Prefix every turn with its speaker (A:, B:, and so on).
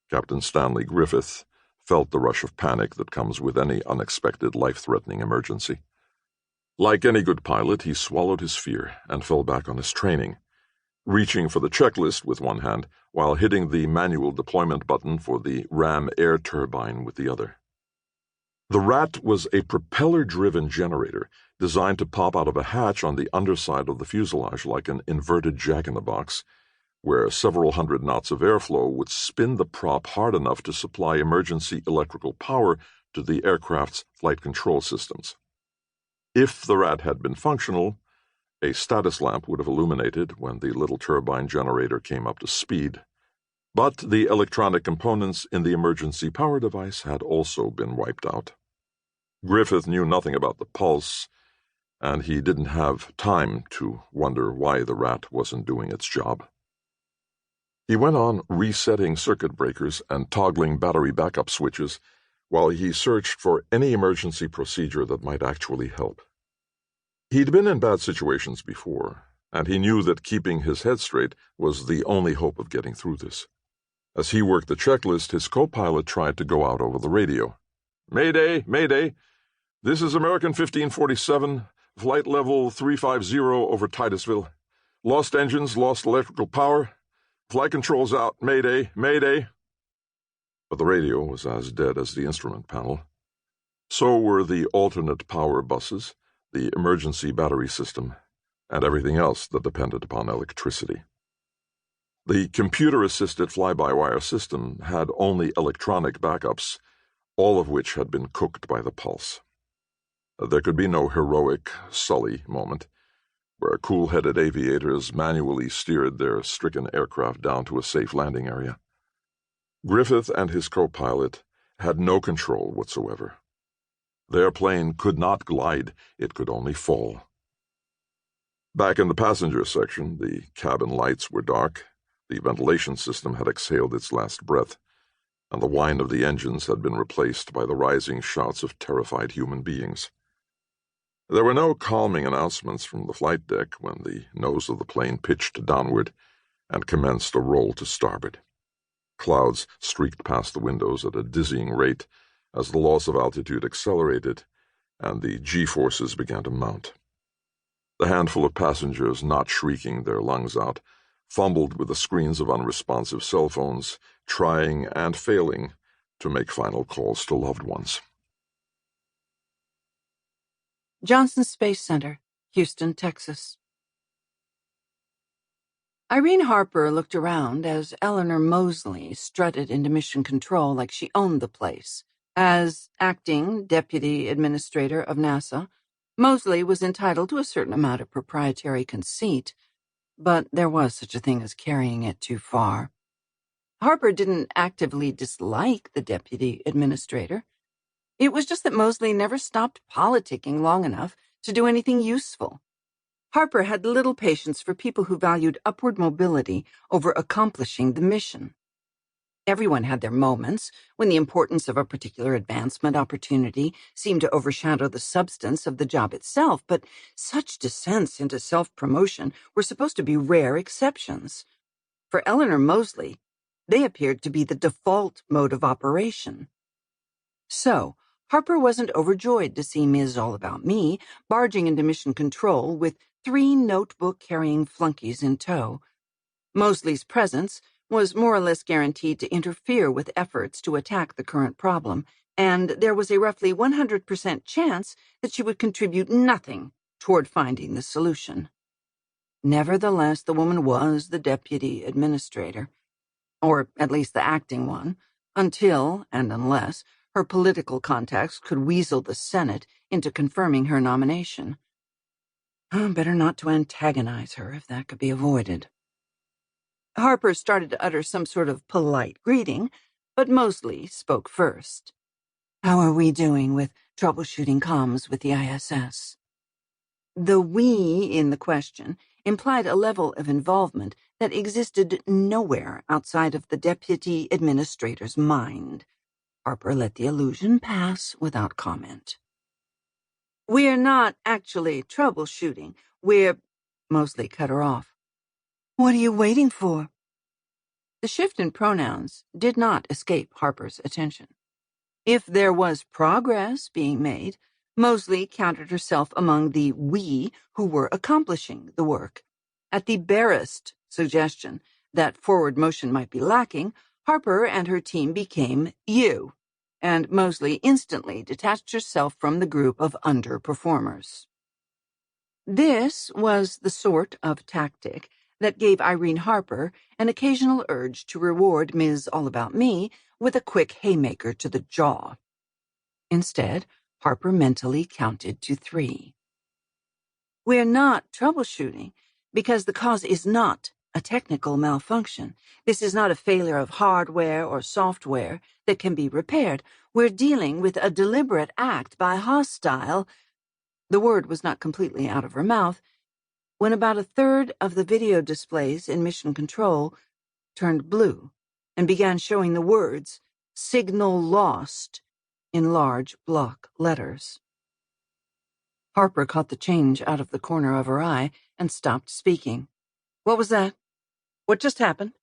A: Captain Stanley Griffith felt the rush of panic that comes with any unexpected life-threatening emergency. Like any good pilot, he swallowed his fear and fell back on his training, reaching for the checklist with one hand while hitting the manual deployment button for the ram air turbine with the other. The Rat was a propeller-driven generator designed to pop out of a hatch on the underside of the fuselage like an inverted jack-in-the-box, where several hundred knots of airflow would spin the prop hard enough to supply emergency electrical power to the aircraft's flight control systems. If the Rat had been functional, a status lamp would have illuminated when the little turbine generator came up to speed, but the electronic components in the emergency power device had also been wiped out. Griffith knew nothing about the pulse, and he didn't have time to wonder why the Rat wasn't doing its job. He went on resetting circuit breakers and toggling battery backup switches while he searched for any emergency procedure that might actually help. He'd been in bad situations before, and he knew that keeping his head straight was the only hope of getting through this. As he worked the checklist, his co-pilot tried to go out over the radio. "Mayday, Mayday! This is American 1547, flight level 350 over Titusville. Lost engines, lost electrical power. Flight controls out, Mayday, Mayday!" But the radio was as dead as the instrument panel. So were the alternate power buses, the emergency battery system, and everything else that depended upon electricity. The computer-assisted fly-by-wire system had only electronic backups, all of which had been cooked by the pulse. There could be no heroic Sully moment, where cool-headed aviators manually steered their stricken aircraft down to a safe landing area. Griffith and his co-pilot had no control whatsoever. Their plane could not glide, it could only fall. Back in the passenger section, the cabin lights were dark, the ventilation system had exhaled its last breath, and the whine of the engines had been replaced by the rising shouts of terrified human beings. There were no calming announcements from the flight deck when the nose of the plane pitched downward and commenced a roll to starboard. Clouds streaked past the windows at a dizzying rate as the loss of altitude accelerated and the G-forces began to mount. The handful of passengers, not shrieking their lungs out, fumbled with the screens of unresponsive cell phones, trying and failing to make final calls to loved ones.
B: Johnson Space Center, Houston, Texas. Irene Harper looked around as Eleanor Moseley strutted into mission control like she owned the place. As acting deputy administrator of NASA, Moseley was entitled to a certain amount of proprietary conceit, but there was such a thing as carrying it too far. Harper didn't actively dislike the deputy administrator. It was just that Moseley never stopped politicking long enough to do anything useful. Harper had little patience for people who valued upward mobility over accomplishing the mission. Everyone had their moments when the importance of a particular advancement opportunity seemed to overshadow the substance of the job itself, but such descents into self-promotion were supposed to be rare exceptions. For Eleanor Moseley, they appeared to be the default mode of operation. So, Harper wasn't overjoyed to see Ms. All-About-Me barging into mission control with 3 notebook-carrying flunkies in tow. Moseley's presence was more or less guaranteed to interfere with efforts to attack the current problem, and there was a roughly 100% chance that she would contribute nothing toward finding the solution. Nevertheless, the woman was the deputy administrator, or at least the acting one, until and unless her political contacts could weasel the Senate into confirming her nomination. Better not to antagonize her if that could be avoided. Harper started to utter some sort of polite greeting, but Moseley spoke first. "How are we doing with troubleshooting comms with the ISS?" The "we" in the question implied a level of involvement that existed nowhere outside of the deputy administrator's mind. Harper let the illusion pass without comment. "We're not actually troubleshooting. We're—" Moseley cut her off. "What are you waiting for?" The shift in pronouns did not escape Harper's attention. If there was progress being made, Moseley counted herself among the we who were accomplishing the work. At the barest suggestion that forward motion might be lacking, Harper and her team became you, and Moseley instantly detached herself from the group of underperformers. This was the sort of tactic that gave Irene Harper an occasional urge to reward Ms. All-About-Me with a quick haymaker to the jaw. Instead, Harper mentally counted to 3. We're not troubleshooting because the cause is not a technical malfunction. This is not a failure of hardware or software that can be repaired. We're dealing with a deliberate act by hostile— The word was not completely out of her mouth when about a third of the video displays in Mission Control turned blue and began showing the words "Signal Lost" in large block letters. Harper caught the change out of the corner of her eye and stopped speaking. What was that? What just happened?